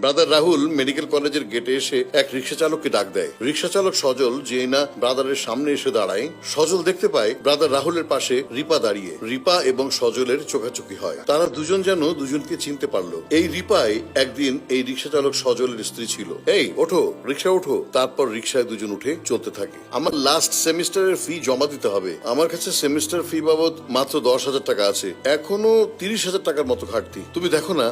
Brother Rahul medical কলেজের গেটে এসে এক রিক্সা চালককে ডাক দেয়। রিক্সা চালক সজল যে না ব্রাদারের সামনে এসে দাঁড়ায়, সজল দেখতে পায় ব্রাদার রাহুলের পাশে রিপা দাঁড়িয়ে। রিপা এবং সজলের চোখাচোখি হয়। তারা দুজন যেন দুজনকে চিনতে পারলো। এই রিপাই একদিন এই রিক্সা চালক সজলের স্ত্রী ছিল। এই ওঠো, রিক্সা ওঠো। তারপর রিক্সায় দুজন উঠে চলতে থাকে। আমার লাস্ট সেমিস্টারের ফি জমা দিতে হবে। আমার কাছে সেমিস্টার ফি বাবদ মাত্র 10,000 টাকা আছে। এখনো 30,000 টাকার মতো ঘাটতি। তুমি দেখো না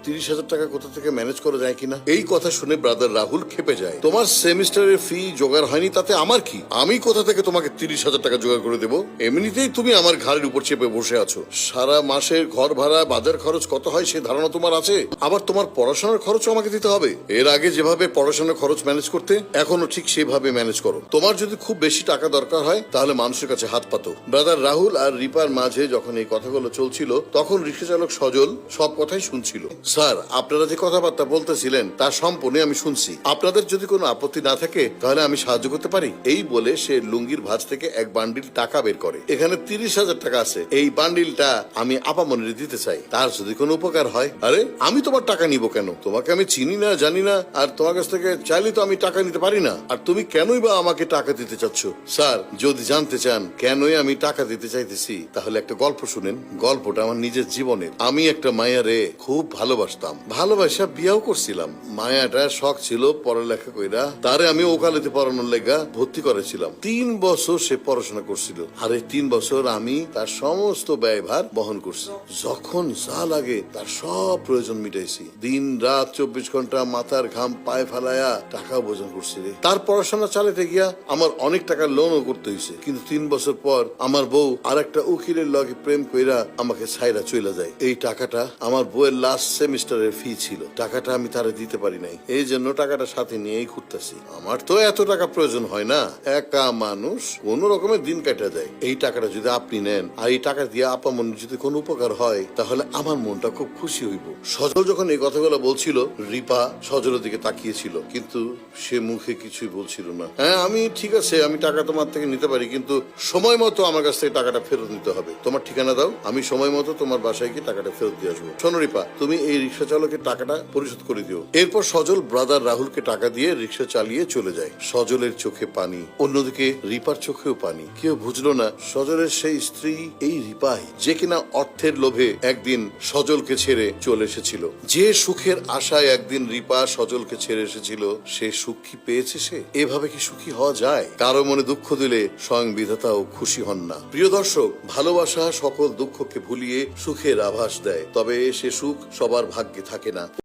30,000 টাকা কোথা থেকে ম্যানেজ করা যায় কিনা। এই কথা শুনে ব্রাদার রাহুল খেপে যায়। তোমার সেমিস্টারের ফি জোগাড় হয়নি তাতে আমার কি? আমি কোথা থেকে তোমাকে 30,000 টাকা জোগাড় করে দেবো? এমনিতেই তুমি আমার ঘাড়ের উপর চেপে বসে আছো। সারা মাসের ঘর ভাড়া বাজার খরচ কত হয় সে ধারণা তোমার আছে? আবার তোমার পড়াশোনার খরচও আমাকে দিতে হবে। এর আগে যেভাবে পড়াশোনার খরচ ম্যানেজ করতে, এখনো ঠিক সেভাবে ম্যানেজ করো। তোমার যদি খুব বেশি টাকা দরকার হয় তাহলে মানুষের কাছে হাত পাতো। ব্রাদার রাহুল আর রিপার মাঝে যখন এই কথাগুলো চলছিল তখন রিক্সা চালক সজল সব কথাই শুনছিল। স্যার, আপনারা যে কথাবার্তা বলতেছিলেন তা সম্পূর্ণ আমি শুনছি। আপনাদের যদি কোনো আপত্তি না থাকে তাহলে আমি সাহায্য করতে পারি। এই বলে সে লুঙ্গির ভাঁজ থেকে এক বান্ডিল টাকা বের করে। এখানে 30,000 টাকা আছে। এই বান্ডিলটা আমি আপামনির দিতে চাই, তার যদি কোনো উপকার হয়। আরে আমি তোমার টাকা নিব কেন? তোমাকে আমি চিনি না, জানি না, আর তোমার কাছ থেকে চাইলে তো আমি টাকা নিতে পারি না। আর তুমি কেনই বা আমাকে টাকা দিতে চাচ্ছ? স্যার, যদি জানতে চান কেনই আমি টাকা দিতে চাইতেছি তাহলে একটা গল্প শুনেন। গল্পটা আমার নিজের জীবনের। আমি একটা মায়ারে খুব ভালোবাসতাম, ভালোবাসা বিয়াও করছিলাম। মায়াটার শখ ছিল পড়ালেখা কইরা তারে আমি ওকালতি পড়ানোর লেগা ভর্তি করেছিলাম। 3 বছর সে পড়াশোনা করছিল, আর এই 3 বছর আমি তার সমস্ত ব্যয়ভার বহন করছি। যখন যা লাগে তার সব প্রয়োজন মিটাইছি। দিন রাত 24 ঘন্টা মাথার ঘাম পায়ে ফেলায়া টাকা বোঝন করছি রে। তার পড়াশোনা চালাতে গিয়া আমার অনেক টাকা লোনও করতে হয়েছে। কিন্তু 3 বছর পর আমার বউ আর একটা উকিলের লগে প্রেম কইরা আমাকে ছাইরা চলে যায়। এই টাকাটা আমার বউয়ের লাস্ট সেমিস্টারের ফি ছিল। টাকাটা আমি তারে দিতে পারি নাই, এই জন্য টাকাটা সাথে নিয়েই ঘুরতেছি। আমার তো এত টাকা প্রয়োজন হয় না, একা মানুষ কোন রকমের দিন কাটা যায়। এই টাকাটা যদি আপনি নেন আর এই টাকা দিয়ে আপা মনে যদি কোনো উপকার হয় তাহলে আমার মনটা খুব খুশি হইব। সজল যখন এই কথাগুলো বলছিল রিপা সজলের দিকে তাকিয়েছিল, কিন্তু সে মুখে কিছুই বলছিল না। হ্যাঁ, আমি ঠিক আছে, আমি টাকা তোমার থেকে নিতে পারি, কিন্তু সময় মতো আমার কাছ থেকে টাকাটা ফেরত নিতে হবে। তোমার ঠিকানা দাও, আমি সময় মতো তোমার বাসায় গিয়ে টাকাটা ফেরত দিয়ে আসবো। শোনো রিপা, তুমি এই রিক্সা চালকের টাকাটা পরিশোধ করে দিও। এরপর সজল ব্রাদার রাহুলকে টাকা দিয়ে রিক্সা চালিয়ে চলে যায়। সজলের চোখে পানি, অন্যদিকে রিপার চোখেও পানি। কেউ বুঝলো না সজলের সেই স্ত্রী এই রিপাই, যে কিনা অর্থের লোভে একদিন সজলকে ছেড়ে চলে এসেছিল। যে সুখের আশায় একদিন রিপা সজলকে ছেড়ে এসেছিল, সে সুখ কি পেয়েছে সে? এভাবে কি সুখী হওয়া যায়? কারো মনে দুঃখ দিলে স্বয়ং বিধাতাও খুশি হন না। প্রিয় দর্শক, ভালোবাসা সকল দুঃখকে ভুলিয়ে সুখের আভাস দেয়, তবে সে সুখ সবার ভাগ্যে থাকে না।